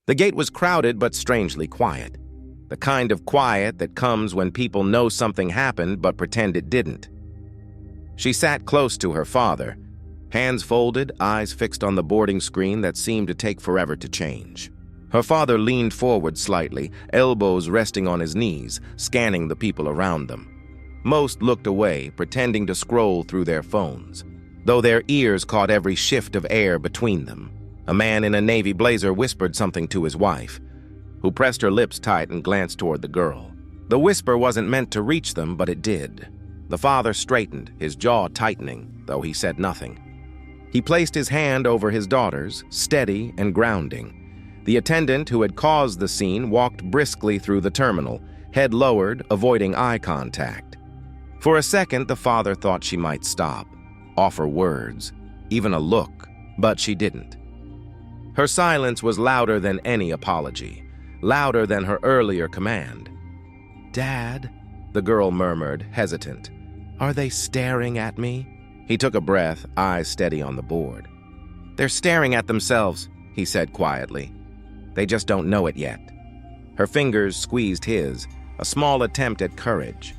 The gate was crowded but strangely quiet. The kind of quiet that comes when people know something happened but pretend it didn't. She sat close to her father, hands folded, eyes fixed on the boarding screen that seemed to take forever to change. Her father leaned forward slightly, elbows resting on his knees, scanning the people around them. Most looked away, pretending to scroll through their phones, though their ears caught every shift of air between them. A man in a navy blazer whispered something to his wife, who pressed her lips tight and glanced toward the girl. The whisper wasn't meant to reach them, but it did. The father straightened, his jaw tightening, though he said nothing. He placed his hand over his daughter's, steady and grounding. The attendant who had caused the scene walked briskly through the terminal, head lowered, avoiding eye contact. For a second, the father thought she might stop, offer words, even a look, but she didn't. Her silence was louder than any apology, louder than her earlier command. "Dad," the girl murmured, hesitant. "Are they staring at me?" He took a breath, eyes steady on the board. "They're staring at themselves," he said quietly. "They just don't know it yet." Her fingers squeezed his, a small attempt at courage.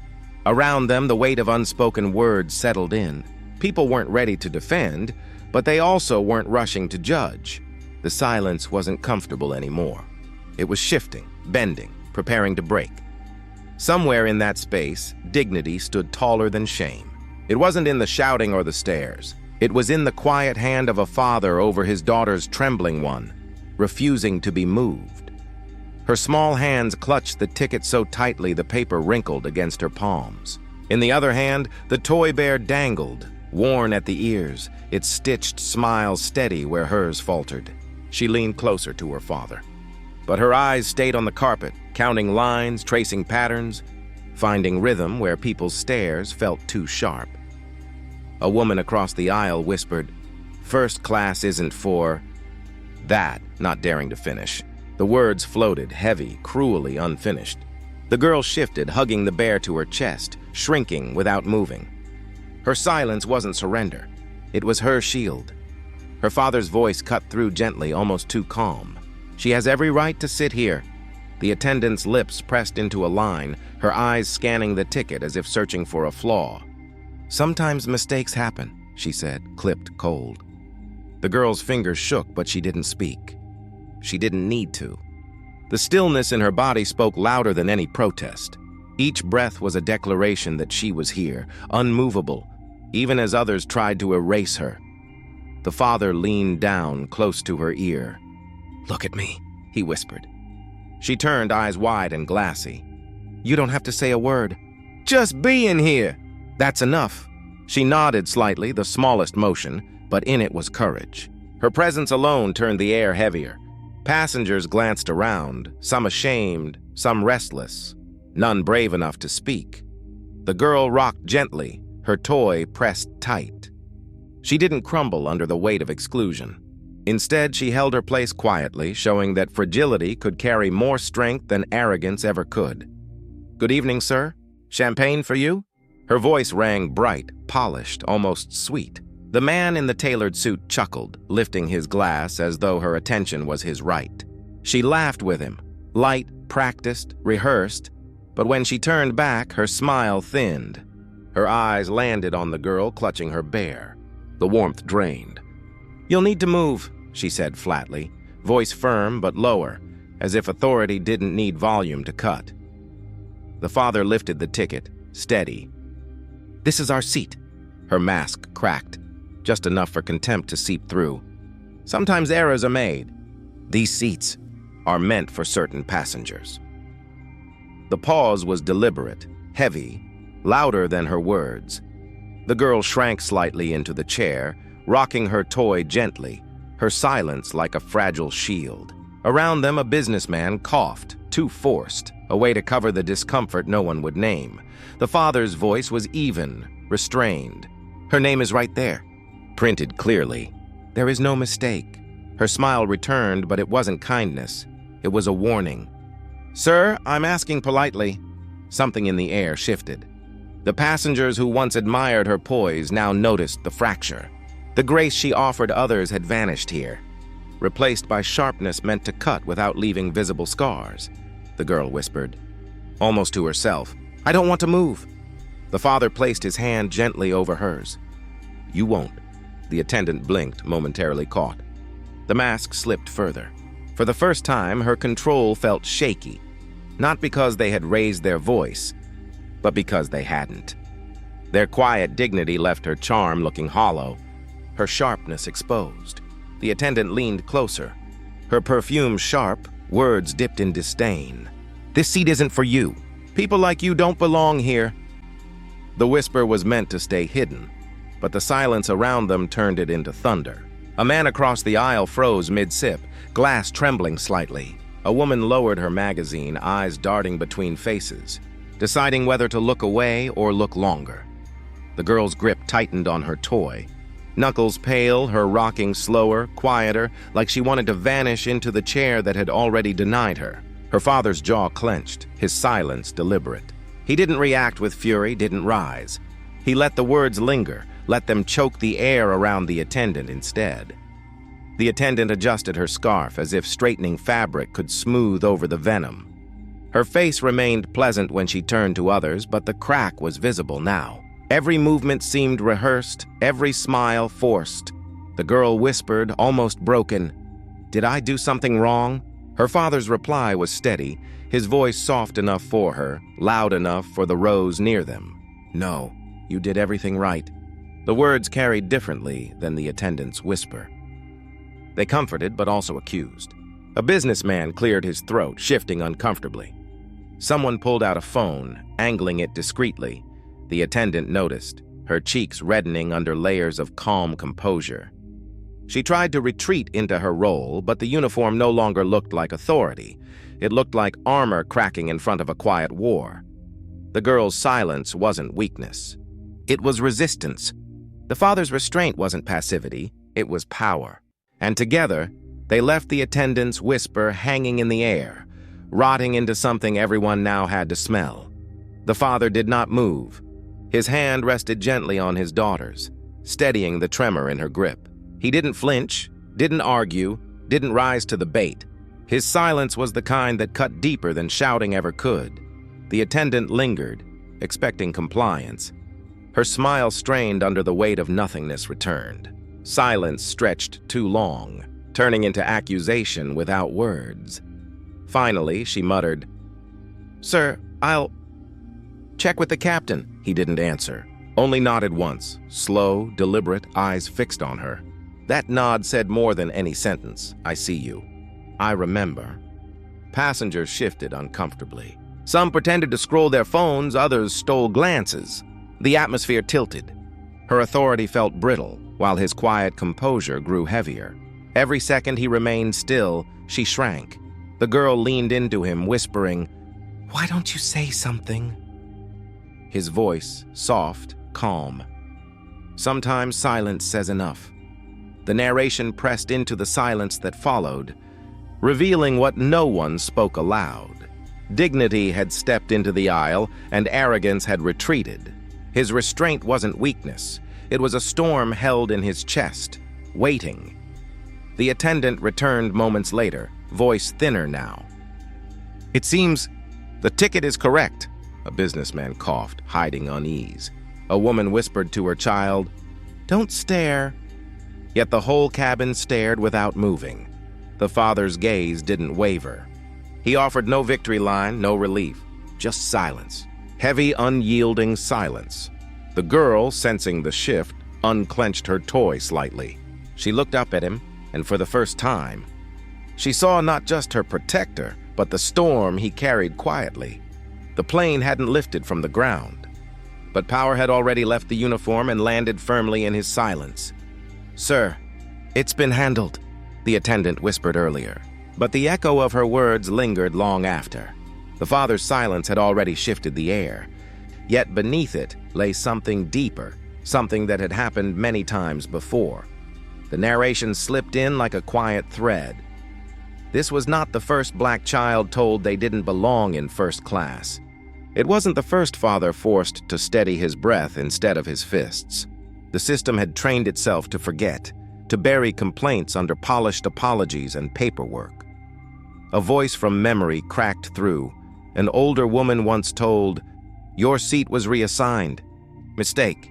Around them, the weight of unspoken words settled in. People weren't ready to defend, but they also weren't rushing to judge. The silence wasn't comfortable anymore. It was shifting, bending, preparing to break. Somewhere in that space, dignity stood taller than shame. It wasn't in the shouting or the stares. It was in the quiet hand of a father over his daughter's trembling one, refusing to be moved. Her small hands clutched the ticket so tightly the paper wrinkled against her palms. In the other hand, the toy bear dangled, worn at the ears, its stitched smile steady where hers faltered. She leaned closer to her father. But her eyes stayed on the carpet, counting lines, tracing patterns, finding rhythm where people's stares felt too sharp. A woman across the aisle whispered, "First class isn't for..." That, not daring to finish. The words floated, heavy, cruelly unfinished. The girl shifted, hugging the bear to her chest, shrinking without moving. Her silence wasn't surrender. It was her shield. Her father's voice cut through gently, almost too calm. "She has every right to sit here." The attendant's lips pressed into a line, her eyes scanning the ticket as if searching for a flaw. "Sometimes mistakes happen," she said, clipped cold. The girl's fingers shook, but she didn't speak. She didn't need to. The stillness in her body spoke louder than any protest. Each breath was a declaration that she was here, unmovable, even as others tried to erase her. The father leaned down, close to her ear. "Look at me," he whispered. She turned, eyes wide and glassy. "You don't have to say a word. Just being here. That's enough." She nodded slightly, the smallest motion, but in it was courage. Her presence alone turned the air heavier. Passengers glanced around, some ashamed, some restless, none brave enough to speak. The girl rocked gently, her toy pressed tight. She didn't crumble under the weight of exclusion. Instead, she held her place quietly, showing that fragility could carry more strength than arrogance ever could. "Good evening, sir. Champagne for you?" Her voice rang bright, polished, almost sweet. The man in the tailored suit chuckled, lifting his glass as though her attention was his right. She laughed with him, light, practiced, rehearsed, but when she turned back, her smile thinned. Her eyes landed on the girl clutching her bear. The warmth drained. "You'll need to move," she said flatly, voice firm but lower, as if authority didn't need volume to cut. The father lifted the ticket, steady. "This is our seat." Her mask cracked, just enough for contempt to seep through. "Sometimes errors are made. These seats are meant for certain passengers." The pause was deliberate, heavy, louder than her words. The girl shrank slightly into the chair, rocking her toy gently, her silence like a fragile shield. Around them, a businessman coughed, too forced, a way to cover the discomfort no one would name. The father's voice was even, restrained. "Her name is right there," printed clearly. There is no mistake. Her smile returned, but it wasn't kindness. It was a warning. "Sir, I'm asking politely." Something in the air shifted. The passengers who once admired her poise now noticed the fracture. The grace she offered others had vanished here. replaced by sharpness meant to cut without leaving visible scars. The girl whispered, almost to herself, "I don't want to move." The father placed his hand gently over hers. "You won't." The attendant blinked, momentarily caught. The mask slipped further. For the first time, her control felt shaky, not because they had raised their voice, but because they hadn't. Their quiet dignity left her charm looking hollow, her sharpness exposed. The attendant leaned closer, her perfume sharp, words dipped in disdain. "This seat isn't for you. People like you don't belong here." The whisper was meant to stay hidden, but the silence around them turned it into thunder. A man across the aisle froze mid-sip, glass trembling slightly. A woman lowered her magazine, eyes darting between faces, deciding whether to look away or look longer. The girl's grip tightened on her toy. Knuckles pale, her rocking slower, quieter, like she wanted to vanish into the chair that had already denied her. Her father's jaw clenched, his silence deliberate. He didn't react with fury, didn't rise. He let the words linger, let them choke the air around the attendant instead. The attendant adjusted her scarf as if straightening fabric could smooth over the venom. Her face remained pleasant when she turned to others, but the crack was visible now. Every movement seemed rehearsed, every smile forced. The girl whispered, almost broken, "Did I do something wrong?" Her father's reply was steady, his voice soft enough for her, loud enough for the rows near them. "No, you did everything right." The words carried differently than the attendant's whisper. They comforted but also accused. A businessman cleared his throat, shifting uncomfortably. Someone pulled out a phone, angling it discreetly. The attendant noticed, her cheeks reddening under layers of calm composure. She tried to retreat into her role, but the uniform no longer looked like authority. It looked like armor cracking in front of a quiet war. The girl's silence wasn't weakness. It was resistance. The father's restraint wasn't passivity, it was power. And together, they left the attendant's whisper hanging in the air, rotting into something everyone now had to smell. The father did not move. His hand rested gently on his daughter's, steadying the tremor in her grip. He didn't flinch, didn't argue, didn't rise to the bait. His silence was the kind that cut deeper than shouting ever could. The attendant lingered, expecting compliance. Her smile strained under the weight of nothingness returned. Silence stretched too long, turning into accusation without words. Finally, she muttered, "Sir, I'll check with the captain." He didn't answer, only nodded once, slow, deliberate, eyes fixed on her. That nod said more than any sentence. "I see you. I remember." Passengers shifted uncomfortably. Some pretended to scroll their phones, others stole glances. The atmosphere tilted. Her authority felt brittle, while his quiet composure grew heavier. Every second he remained still, she shrank. The girl leaned into him, whispering, "Why don't you say something?" His voice, soft, calm. Sometimes silence says enough. The narration pressed into the silence that followed, revealing what no one spoke aloud. Dignity had stepped into the aisle, and arrogance had retreated. His restraint wasn't weakness. It was a storm held in his chest, waiting. The attendant returned moments later, voice thinner now. "It seems the ticket is correct." A businessman coughed, hiding unease. A woman whispered to her child, "Don't stare." Yet the whole cabin stared without moving. The father's gaze didn't waver. He offered no victory line, no relief, just silence. Heavy, unyielding silence. The girl, sensing the shift, unclenched her toy slightly. She looked up at him, and for the first time, she saw not just her protector, but the storm he carried quietly. The plane hadn't lifted from the ground, but power had already left the uniform and landed firmly in his silence. "Sir, it's been handled," the attendant whispered earlier, but the echo of her words lingered long after. The father's silence had already shifted the air, yet beneath it lay something deeper, something that had happened many times before. The narration slipped in like a quiet thread. This was not the first black child told they didn't belong in first class. It wasn't the first father forced to steady his breath instead of his fists. The system had trained itself to forget, to bury complaints under polished apologies and paperwork. A voice from memory cracked through. An older woman once told, "Your seat was reassigned. Mistake.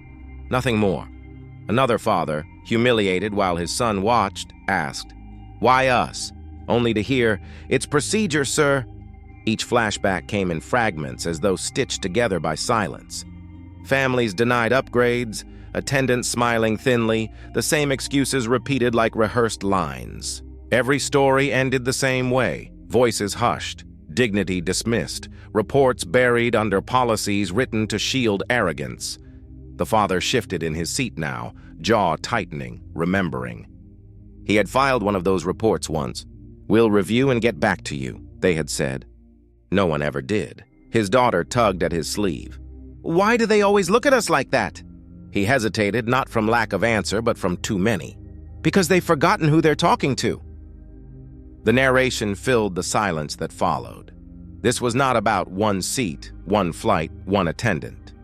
Nothing more." Another father, humiliated while his son watched, asked, "Why us?" Only to hear, "It's procedure, sir." Each flashback came in fragments as though stitched together by silence. Families denied upgrades, attendants smiling thinly, the same excuses repeated like rehearsed lines. Every story ended the same way, voices hushed, dignity dismissed, reports buried under policies written to shield arrogance. The father shifted in his seat now, jaw tightening, remembering. He had filed one of those reports once. "We'll review and get back to you," they had said. No one ever did. His daughter tugged at his sleeve. "Why do they always look at us like that?" He hesitated, not from lack of answer, but from too many. "Because they've forgotten who they're talking to." The narration filled the silence that followed. This was not about one seat, one flight, one attendant.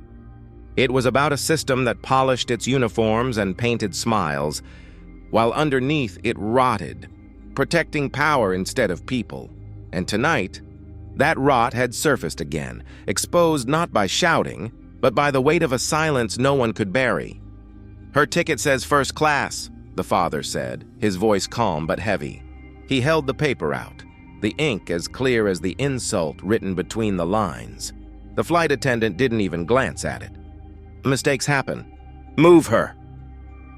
It was about a system that polished its uniforms and painted smiles, while underneath it rotted, protecting power instead of people. And tonight, that rot had surfaced again, exposed not by shouting, but by the weight of a silence no one could bury. "Her ticket says first class," the father said, his voice calm but heavy. He held the paper out, the ink as clear as the insult written between the lines. The flight attendant didn't even glance at it. "Mistakes happen. Move her."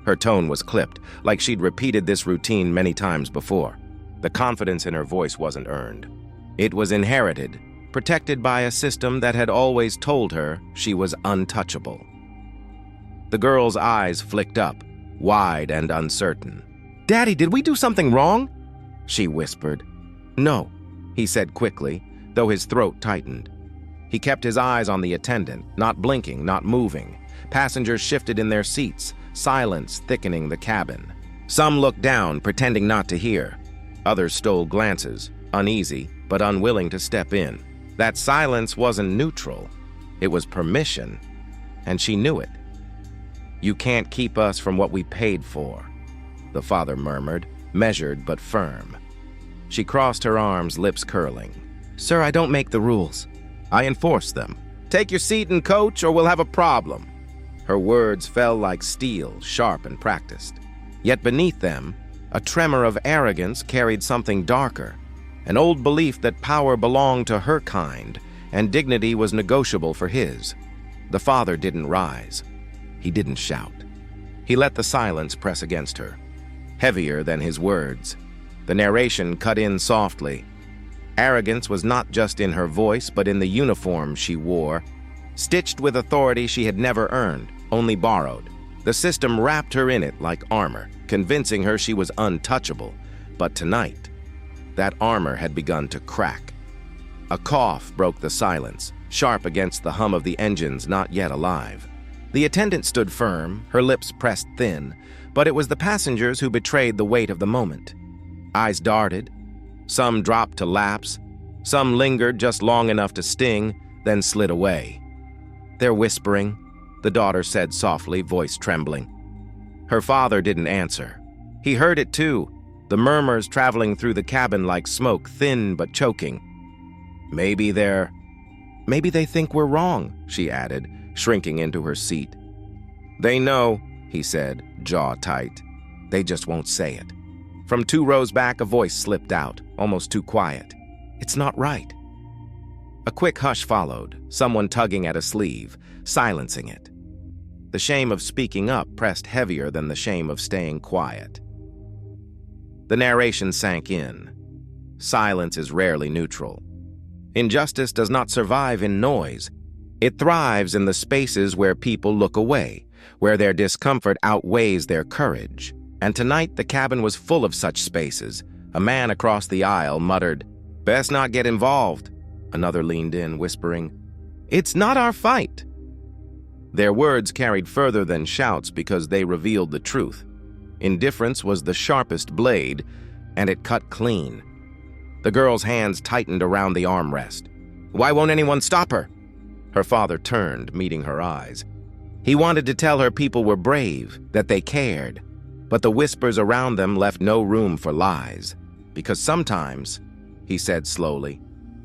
Her tone was clipped, like she'd repeated this routine many times before. The confidence in her voice wasn't earned. It was inherited, protected by a system that had always told her she was untouchable. The girl's eyes flicked up, wide and uncertain. "Daddy, did we do something wrong?" she whispered. "No," he said quickly, though his throat tightened. He kept his eyes on the attendant, not blinking, not moving. Passengers shifted in their seats, silence thickening the cabin. Some looked down, pretending not to hear. Others stole glances, uneasy, but unwilling to step in. That silence wasn't neutral. It was permission, and she knew it. "You can't keep us from what we paid for," the father murmured, measured but firm. She crossed her arms, lips curling. "Sir, I don't make the rules. I enforce them. Take your seat and coach, or we'll have a problem." Her words fell like steel, sharp and practiced. Yet beneath them, a tremor of arrogance carried something darker, an old belief that power belonged to her kind and dignity was negotiable for his. The father didn't rise. He didn't shout. He let the silence press against her, heavier than his words. The narration cut in softly. Arrogance was not just in her voice, but in the uniform she wore, stitched with authority she had never earned, only borrowed. The system wrapped her in it like armor, convincing her she was untouchable. But tonight, that armor had begun to crack. A cough broke the silence, sharp against the hum of the engines not yet alive. The attendant stood firm, her lips pressed thin, but it was the passengers who betrayed the weight of the moment. Eyes darted. Some dropped to lapse. Some lingered just long enough to sting, then slid away. "They're whispering," the daughter said softly, voice trembling. Her father didn't answer. He heard it too, the murmurs traveling through the cabin like smoke, thin but choking. Maybe they think we're wrong," she added, shrinking into her seat. "They know," he said, jaw tight. "They just won't say it." From 2 rows back, a voice slipped out, almost too quiet. "It's not right." A quick hush followed, someone tugging at a sleeve, silencing it. The shame of speaking up pressed heavier than the shame of staying quiet. The narration sank in. Silence is rarely neutral. Injustice does not survive in noise. It thrives in the spaces where people look away, where their discomfort outweighs their courage. And tonight the cabin was full of such spaces. A man across the aisle muttered, "Best not get involved." Another leaned in, whispering, "It's not our fight." Their words carried further than shouts because they revealed the truth. Indifference was the sharpest blade, and it cut clean. The girl's hands tightened around the armrest. "Why won't anyone stop her?" Her father turned, meeting her eyes. He wanted to tell her people were brave, that they cared. But the whispers around them left no room for lies, because sometimes, he said slowly,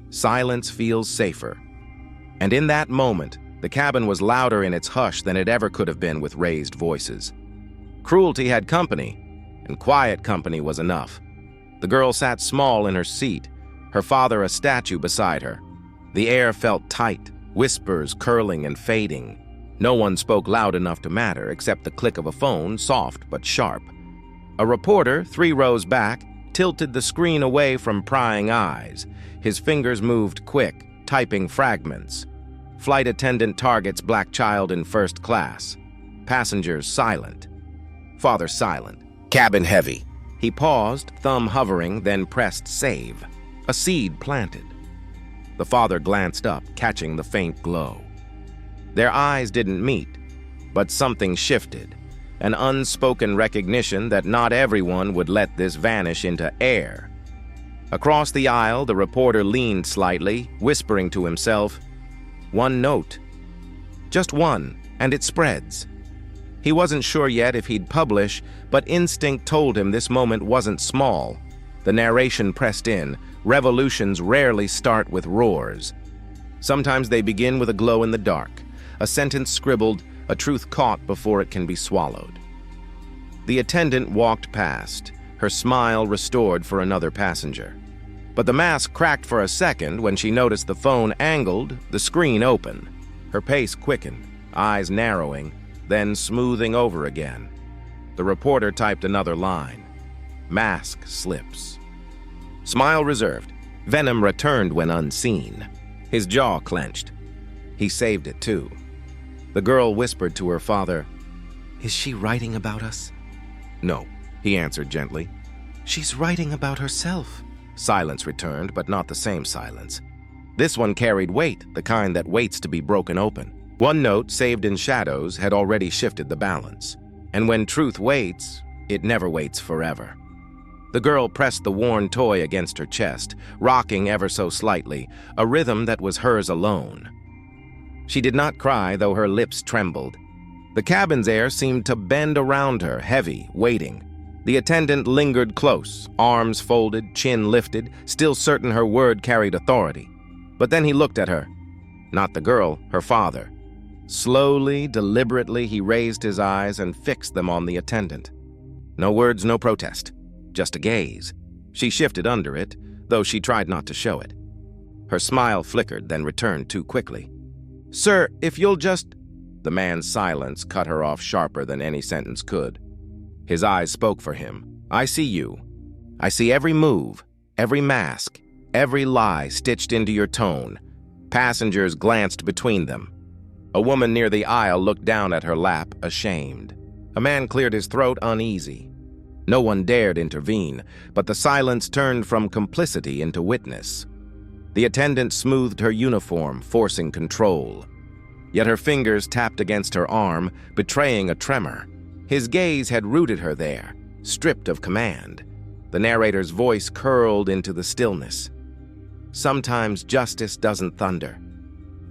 silence feels safer. And in that moment, the cabin was louder in its hush than it ever could have been with raised voices. Cruelty had company, and quiet company was enough. The girl sat small in her seat, her father a statue beside her. The air felt tight, whispers curling and fading. No one spoke loud enough to matter except the click of a phone, soft but sharp. A reporter, 3 rows back, tilted the screen away from prying eyes. His fingers moved quick, typing fragments. Flight attendant targets black child in first class. Passengers silent. Father silent. Cabin heavy. He paused, thumb hovering, then pressed save. A seed planted. The father glanced up, catching the faint glow. Their eyes didn't meet, but something shifted. An unspoken recognition that not everyone would let this vanish into air. Across the aisle, the reporter leaned slightly, whispering to himself, "One note. Just one, and it spreads." He wasn't sure yet if he'd publish, but instinct told him this moment wasn't small. The narration pressed in. Revolutions rarely start with roars. Sometimes they begin with a glow in the dark, a sentence scribbled, a truth caught before it can be swallowed. The attendant walked past, her smile restored for another passenger. But the mask cracked for a second when she noticed the phone angled, the screen open. Her pace quickened, eyes narrowing, then smoothing over again. The reporter typed another line. Mask slips. Smile reserved. Venom returned when unseen. His jaw clenched. He saved it too. The girl whispered to her father, "Is she writing about us?" "No," he answered gently. "She's writing about herself." Silence returned, but not the same silence. This one carried weight, the kind that waits to be broken open. One note, saved in shadows, had already shifted the balance. And when truth waits, it never waits forever. The girl pressed the worn toy against her chest, rocking ever so slightly, a rhythm that was hers alone. She did not cry, though her lips trembled. The cabin's air seemed to bend around her, heavy, waiting. The attendant lingered close, arms folded, chin lifted, still certain her word carried authority. But then he looked at her. Not the girl, her father. Slowly, deliberately, he raised his eyes and fixed them on the attendant. No words, no protest. Just a gaze. She shifted under it, though she tried not to show it. Her smile flickered, then returned too quickly. "Sir, if you'll just—" The man's silence cut her off sharper than any sentence could. His eyes spoke for him. "I see you. I see every move, every mask, every lie stitched into your tone." Passengers glanced between them. A woman near the aisle looked down at her lap, ashamed. A man cleared his throat, uneasy. No one dared intervene, but the silence turned from complicity into witness. The attendant smoothed her uniform, forcing control. Yet her fingers tapped against her arm, betraying a tremor. His gaze had rooted her there, stripped of command. The narrator's voice curled into the stillness. Sometimes justice doesn't thunder.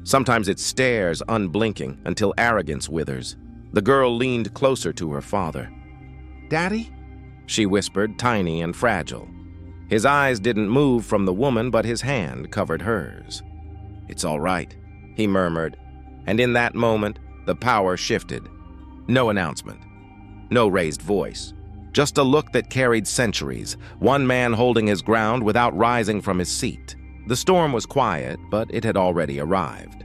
Sometimes it stares, unblinking, until arrogance withers. The girl leaned closer to her father. "Daddy?" she whispered, tiny and fragile. His eyes didn't move from the woman, but his hand covered hers. "It's all right," he murmured, and in that moment, the power shifted. No announcement, no raised voice, just a look that carried centuries, one man holding his ground without rising from his seat. The storm was quiet, but it had already arrived.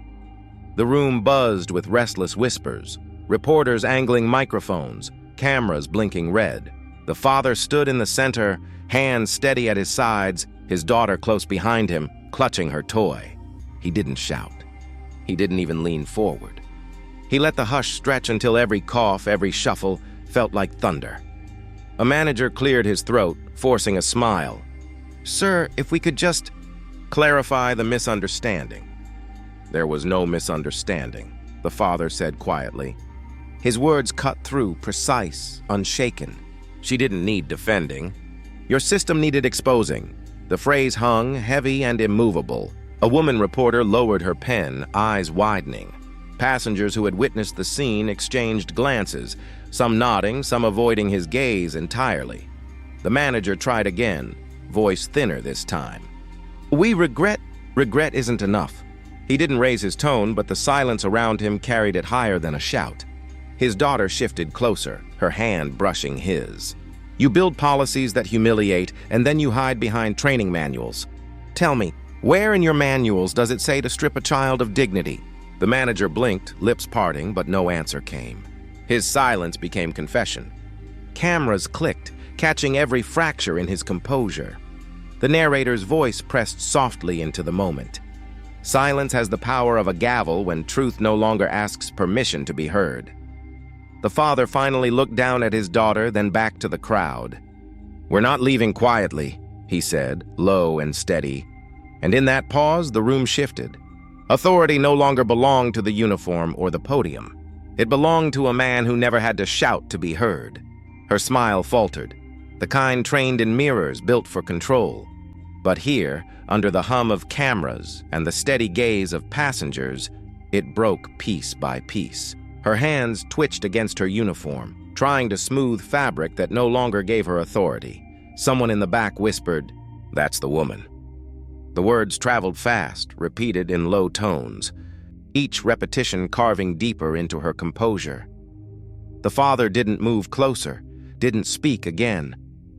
The room buzzed with restless whispers, reporters angling microphones, cameras blinking red. The father stood in the center, hands steady at his sides, his daughter close behind him, clutching her toy. He didn't shout. He didn't even lean forward. He let the hush stretch until every cough, every shuffle, felt like thunder. A manager cleared his throat, forcing a smile. "Sir, if we could just clarify the misunderstanding." There was no misunderstanding, the father said quietly. His words cut through, precise, unshaken. She didn't need defending. Your system needed exposing. The phrase hung, heavy and immovable. A woman reporter lowered her pen, eyes widening. Passengers who had witnessed the scene exchanged glances, some nodding, some avoiding his gaze entirely. The manager tried again, voice thinner this time. "We regret isn't enough." He didn't raise his tone, but the silence around him carried it higher than a shout. His daughter shifted closer, her hand brushing his. "You build policies that humiliate, and then you hide behind training manuals. Tell me, where in your manuals does it say to strip a child of dignity?" The manager blinked, lips parting, but no answer came. His silence became confession. Cameras clicked, catching every fracture in his composure. The narrator's voice pressed softly into the moment. Silence has the power of a gavel when truth no longer asks permission to be heard. The father finally looked down at his daughter, then back to the crowd. "We're not leaving quietly," he said, low and steady. And in that pause, the room shifted. Authority no longer belonged to the uniform or the podium. It belonged to a man who never had to shout to be heard. Her smile faltered, the kind trained in mirrors built for control. But here, under the hum of cameras and the steady gaze of passengers, it broke piece by piece. Her hands twitched against her uniform, trying to smooth fabric that no longer gave her authority. Someone in the back whispered, "That's the woman." The words traveled fast, repeated in low tones, each repetition carving deeper into her composure. The father didn't move closer, didn't speak again.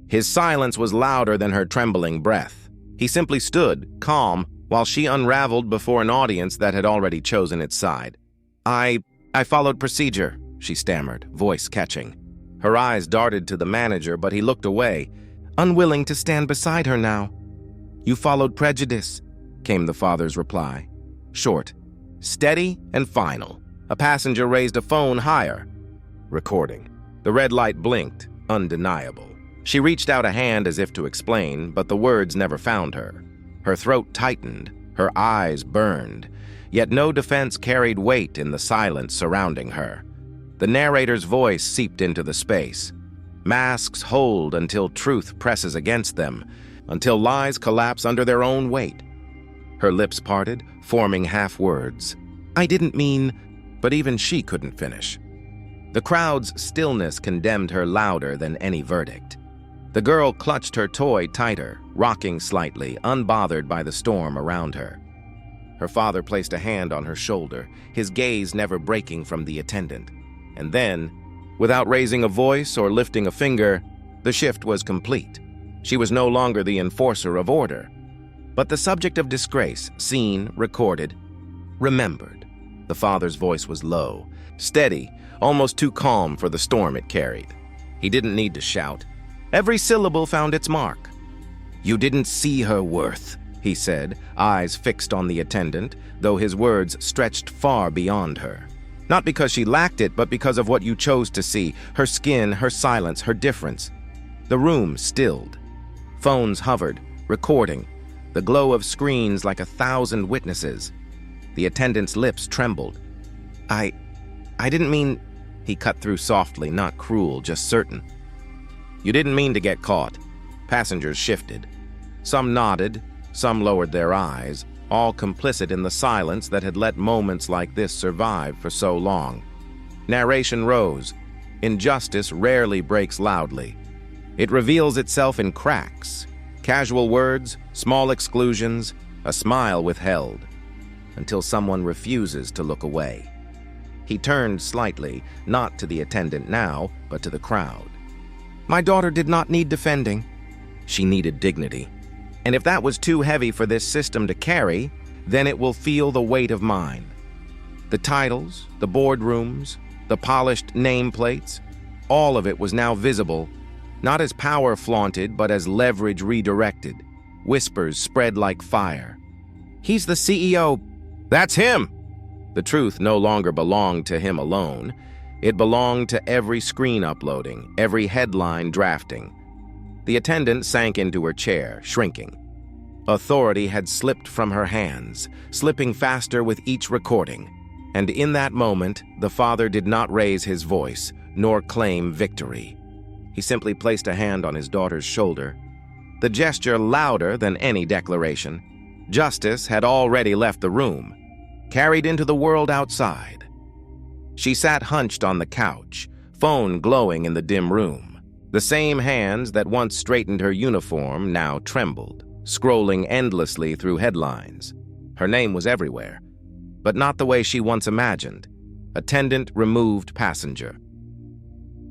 His silence was louder than her trembling breath. He simply stood, calm, while she unraveled before an audience that had already chosen its side. I followed procedure," she stammered, voice catching. Her eyes darted to the manager, but he looked away, unwilling to stand beside her now. "You followed prejudice," came the father's reply. Short, steady, and final. A passenger raised a phone higher. Recording. The red light blinked, undeniable. She reached out a hand as if to explain, but the words never found her. Her throat tightened, her eyes burned, yet no defense carried weight in the silence surrounding her. The narrator's voice seeped into the space. Masks hold until truth presses against them, until lies collapse under their own weight. Her lips parted, forming half-words. "I didn't mean," but even she couldn't finish. The crowd's stillness condemned her louder than any verdict. The girl clutched her toy tighter, rocking slightly, unbothered by the storm around her. Her father placed a hand on her shoulder, his gaze never breaking from the attendant. And then, without raising a voice or lifting a finger, the shift was complete. She was no longer the enforcer of order, but the subject of disgrace, seen, recorded, remembered. The father's voice was low, steady, almost too calm for the storm it carried. He didn't need to shout. Every syllable found its mark. "You didn't see her worth," he said, eyes fixed on the attendant, though his words stretched far beyond her. Not because she lacked it, but because of what you chose to see, her skin, her silence, her difference. The room stilled. Phones hovered, recording, the glow of screens like 1,000 witnesses. The attendant's lips trembled. I didn't mean," he cut through softly, not cruel, just certain. "You didn't mean to get caught." Passengers shifted. Some nodded, some lowered their eyes, all complicit in the silence that had let moments like this survive for so long. Narration rose. Injustice rarely breaks loudly. It reveals itself in cracks, casual words, small exclusions, a smile withheld, until someone refuses to look away. He turned slightly, not to the attendant now, but to the crowd. "My daughter did not need defending. She needed dignity. And if that was too heavy for this system to carry, then it will feel the weight of mine." The titles, the boardrooms, the polished nameplates, all of it was now visible, not as power flaunted, but as leverage redirected. Whispers spread like fire. "He's the CEO." "That's him!" The truth no longer belonged to him alone. It belonged to every screen uploading, every headline drafting. The attendant sank into her chair, shrinking. Authority had slipped from her hands, slipping faster with each recording. And in that moment, the father did not raise his voice, nor claim victory. He simply placed a hand on his daughter's shoulder, the gesture louder than any declaration. Justice had already left the room, carried into the world outside. She sat hunched on the couch, phone glowing in the dim room. The same hands that once straightened her uniform now trembled, scrolling endlessly through headlines. Her name was everywhere, but not the way she once imagined. Attendant removed passenger.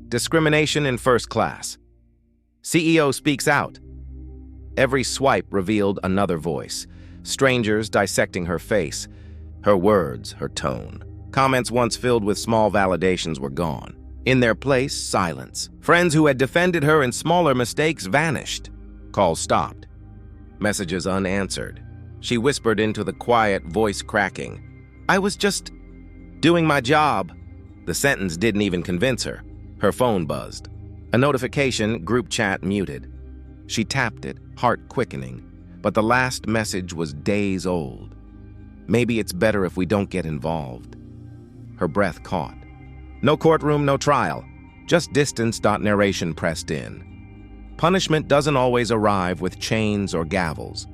Discrimination in first class. CEO speaks out. Every swipe revealed another voice. Strangers dissecting her face, her words, her tone. Comments once filled with small validations were gone. In their place, silence. Friends who had defended her in smaller mistakes vanished. Calls stopped. Messages unanswered. She whispered into the quiet, voice cracking. "I was just doing my job." The sentence didn't even convince her. Her phone buzzed. A notification, group chat muted. She tapped it, heart quickening, but the last message was days old. Maybe it's better if we don't get involved. Her breath caught. No courtroom, no trial. Just distance. Narration pressed in. Punishment doesn't always arrive with chains or gavels.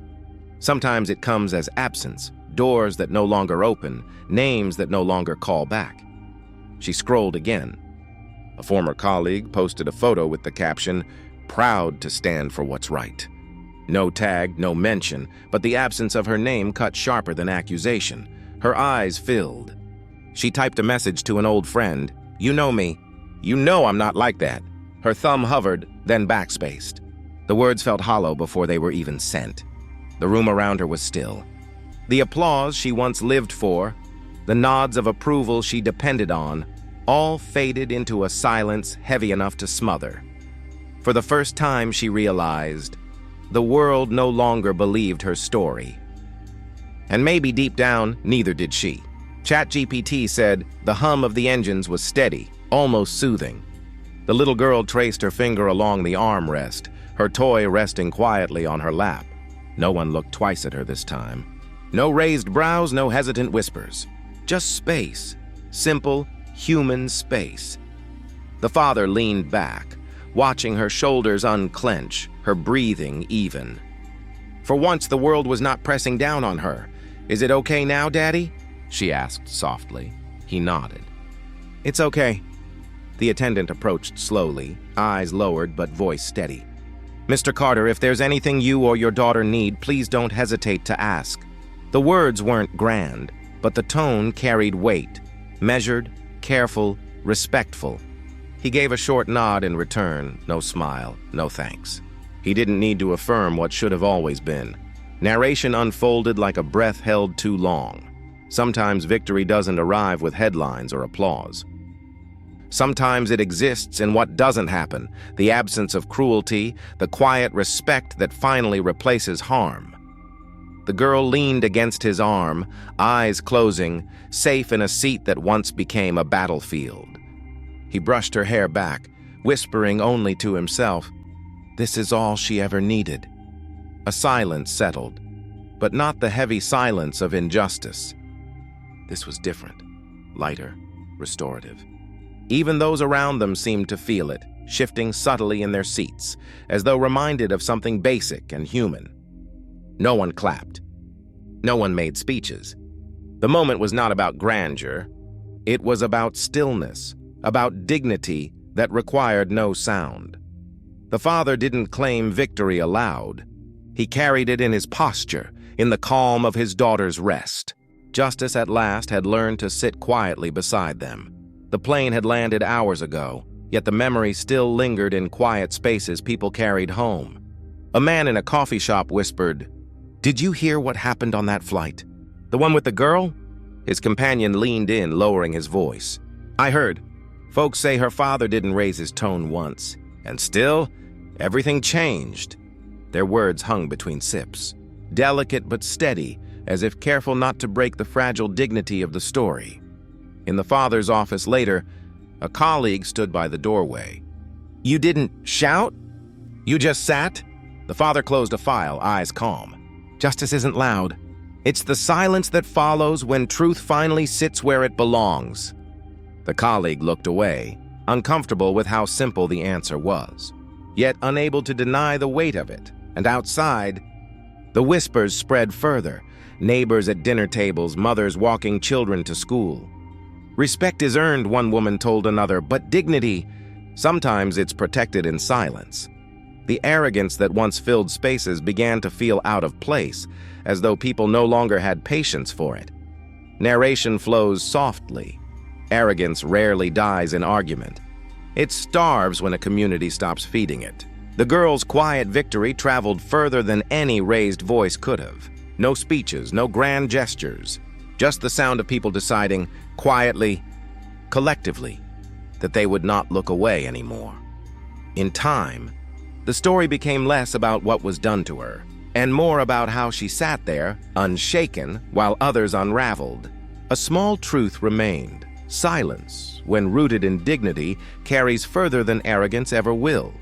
Sometimes it comes as absence, doors that no longer open, names that no longer call back. She scrolled again. A former colleague posted a photo with the caption, "Proud to stand for what's right." No tag, no mention, but the absence of her name cut sharper than accusation. Her eyes filled. She typed a message to an old friend. "You know me. You know I'm not like that." Her thumb hovered, then backspaced. The words felt hollow before they were even sent. The room around her was still. The applause she once lived for, the nods of approval she depended on, all faded into a silence heavy enough to smother. For the first time, she realized the world no longer believed her story. And maybe deep down, neither did she. ChatGPT said the hum of the engines was steady, almost soothing. The little girl traced her finger along the armrest, her toy resting quietly on her lap. No one looked twice at her this time. No raised brows, no hesitant whispers. Just space. Simple, human space. The father leaned back, watching her shoulders unclench, her breathing even. For once, the world was not pressing down on her. "Is it okay now, Daddy?" she asked softly. He nodded. "It's okay." The attendant approached slowly, eyes lowered but voice steady. "Mr. Carter, if there's anything you or your daughter need, please don't hesitate to ask." The words weren't grand, but the tone carried weight. Measured, careful, respectful. He gave a short nod in return, no smile, no thanks. He didn't need to affirm what should have always been. Narration unfolded like a breath held too long. Sometimes victory doesn't arrive with headlines or applause. Sometimes it exists in what doesn't happen, the absence of cruelty, the quiet respect that finally replaces harm. The girl leaned against his arm, eyes closing, safe in a seat that once became a battlefield. He brushed her hair back, whispering only to himself, "This is all she ever needed." A silence settled, but not the heavy silence of injustice. This was different, lighter, restorative. Even those around them seemed to feel it, shifting subtly in their seats, as though reminded of something basic and human. No one clapped. No one made speeches. The moment was not about grandeur. It was about stillness, about dignity that required no sound. The father didn't claim victory aloud. He carried it in his posture, in the calm of his daughter's rest. Justice at last had learned to sit quietly beside them. The plane had landed hours ago, yet the memory still lingered in quiet spaces people carried home. A man in a coffee shop whispered, "Did you hear what happened on that flight? The one with the girl?" His companion leaned in, lowering his voice. "I heard. Folks say her father didn't raise his tone once, and still, everything changed." Their words hung between sips, delicate but steady, as if careful not to break the fragile dignity of the story. In the father's office later, a colleague stood by the doorway. "You didn't shout? You just sat?" The father closed a file, eyes calm. "Justice isn't loud. It's the silence that follows when truth finally sits where it belongs." The colleague looked away, uncomfortable with how simple the answer was, yet unable to deny the weight of it. And outside, the whispers spread further, neighbors at dinner tables, mothers walking children to school. Respect is earned, one woman told another, but dignity, sometimes it's protected in silence. The arrogance that once filled spaces began to feel out of place, as though people no longer had patience for it. Narration flows softly. Arrogance rarely dies in argument. It starves when a community stops feeding it. The girl's quiet victory traveled further than any raised voice could have. No speeches, no grand gestures, just the sound of people deciding, quietly, collectively, that they would not look away anymore. In time, the story became less about what was done to her, and more about how she sat there, unshaken, while others unraveled. A small truth remained. Silence, when rooted in dignity, carries further than arrogance ever will.